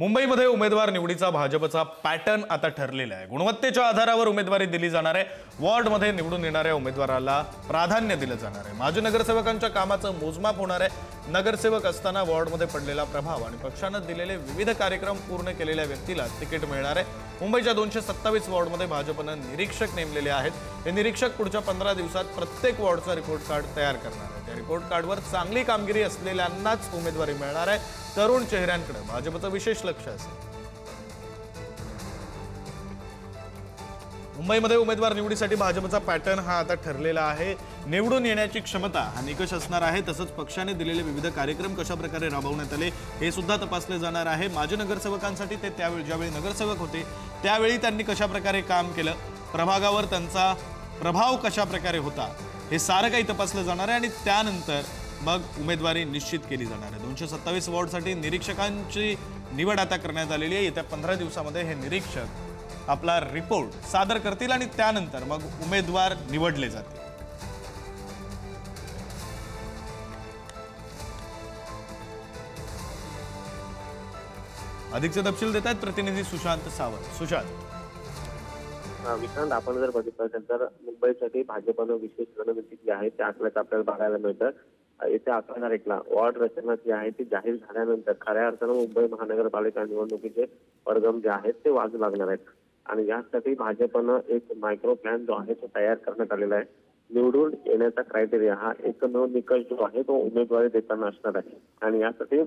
मुंबईमध्ये उमेदवार निवडीचा भाजपचा पॅटर्न आता ठरलेला आहे। गुणवत्तेच्या आधारावर उमेदवारी दिली जाणार आहे। वॉर्डमध्ये निवडून येणाऱ्या उमेदवाराला प्राधान्य दिलं जाणार आहे। माजी नगरसेवकांच्या कामाचं मोजमाप होणार आहे। नगरसेवक असताना वॉर्डमध्ये पडलेला प्रभाव आणि पक्षानं दिलेले विविध कार्यक्रम पूर्ण केलेल्या व्यक्तीला तिकीट मिळणार आहे। मुंबईच्या 227 वॉर्डमध्ये भाजपनं निरीक्षक नेमलेले आहेत। हे निरीक्षक पुढच्या 15 दिवसात प्रत्येक वॉर्डचा रिपोर्ट कार्ड तयार करणार आहेत। त्या रिपोर्ट कार्डवर चांगली कामगिरी असलेल्यांनाच उमेदवारी मिळणार आहे। तरुण चेहऱ्यांकडे भाजपचं विशेष लक्ष असेल। मुंबईमध्ये उमेदवार निवडीसाठी भाजपचा पॅटर्न हा आता ठरलेला आहे। निवडून येण्याची क्षमता हा निकष असणार आहे। तसंच पक्षाने दिलेले विविध कार्यक्रम कशा प्रकारे राबवण्यात आले हे सुद्धा तपासले जाणार आहे। माजी नगरसेवकांसाठी ते त्यावेळी ज्यावेळी नगरसेवक होते त्यावेळी त्यांनी कशा प्रकारे काम केलं, प्रभागावर त्यांचा प्रभाव कशा प्रकारे होता हे सारं काही तपासलं जाणार आहे आणि त्यानंतर मग उमेदवारी निश्चित केली जाणार आहे। 227 वॉर्डसाठी निरीक्षकांची निवड आता करण्यात आलेली आहे। येत्या 15 दिवसामध्ये हे निरीक्षक आपला रिपोर्ट सादर करतील आणि त्यानंतर मग उमेदवार निवडले जातील। अधिकचे तपशील देतात प्रतिनिधी सुशांत सावंत। सुशांत, विक्रांत, आपण जर बघितलं असेल तर मुंबईसाठी भाजपनं विशेष रणनीती जी आहे त्या आखल्यात आपल्याला बघायला मिळतं। येत्या 11 तारखेला वॉर्ड रचना जी आहे ती जाहीर झाल्यानंतर खऱ्या अर्थानं मुंबई महानगरपालिका निवडणुकीचे पडगम जे आहेत ते वाजू लागणार आहेत आणि यासाठी भाजपनं एक मायक्रो प्लॅन जो आहे तो तयार करण्यात आलेला आहे। निवडून येण्याचा क्रायटेरिया हा एकमेव निकष जो आहे तो उमेदवारी देताना असणार आहे आणि यासाठी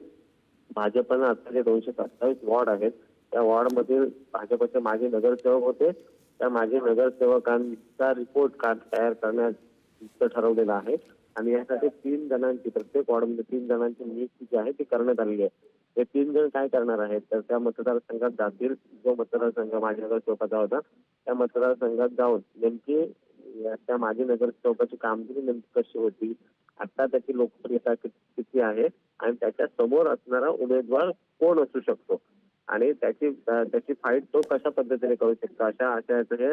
भाजपनं आता जे 227 वॉर्ड आहेत त्या वॉर्डमधील भाजपचे माजी नगरसेवक होते त्या माजी नगरसेवकांचा रिपोर्ट कार्ड तयार करण्याचं ठरवलेलं आहे आणि यासाठी 3 जणांची प्रत्येक वॉर्डमध्ये 3 जणांची नियुक्ती जी आहे ती करण्यात आलेली आहे। हे 3 जण काय करणार आहेत तर त्या मतदारसंघात जातील, जो मतदारसंघ माजी नगरसेवकाचा होता त्या मतदारसंघात जाऊन नेमकी त्या माजी नगरसेवकाची कामगिरी नेमकी कशी होती, आता त्याची लोकप्रियता किती आहे आणि त्याच्या समोर असणारा उमेदवार कोण असू शकतो आणि त्याची फाईट तो कशा पद्धतीने करू शकतो अशा हे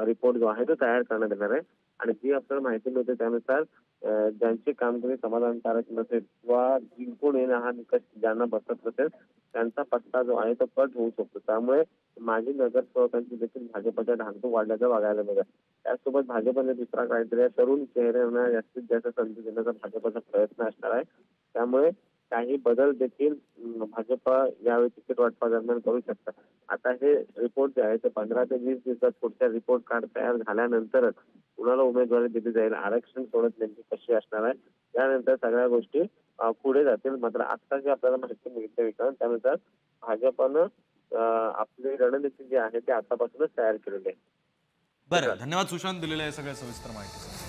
रिपोर्ट जो आहे तो तयार करण्यात येणार आहे आणि जी आपल्याला माहिती मिळते त्यानुसार ज्यांची कामगिरी समाधानकारक नसेल किंवा जिंकून येणं हा निकष ज्यांना बसत नसेल त्यांचा पत्ता जो आहे तो कट होऊ शकतो। त्यामुळे माजी नगरसेवकांची देखील भाजपच्या ढांकू वाढल्याचं बघायला मिळतं। त्यासोबत भाजपने दुसरा क्रायटेरिया तरुण चेहऱ्यांना जास्तीत जास्त संधी देण्याचा भाजपचा प्रयत्न असणार आहे। त्यामुळे काही बदल देखील भाजप यावेळी तिकीट वाटपादरम्यान करू शकतात। आता हे रिपोर्ट जे आहे ते 15 ते 20 दिवसात पुढच्या रिपोर्ट कार्ड तयार झाल्यानंतरच कुणाला उमेदवारी दिली जाईल, आरक्षण सोडत नेमकी कशी असणार आहे त्यानंतर सगळ्या गोष्टी पुढे जातील। मात्र आता जे आपल्याला माहिती मिळते विक्रांत त्यानुसार भाजपनं आपली रणनीती जी आहे ती आतापासूनच तयार केलेली आहे। बरं, धन्यवाद सुशांत दिलेल्या सगळ्या सविस्तर माहितीसाठी।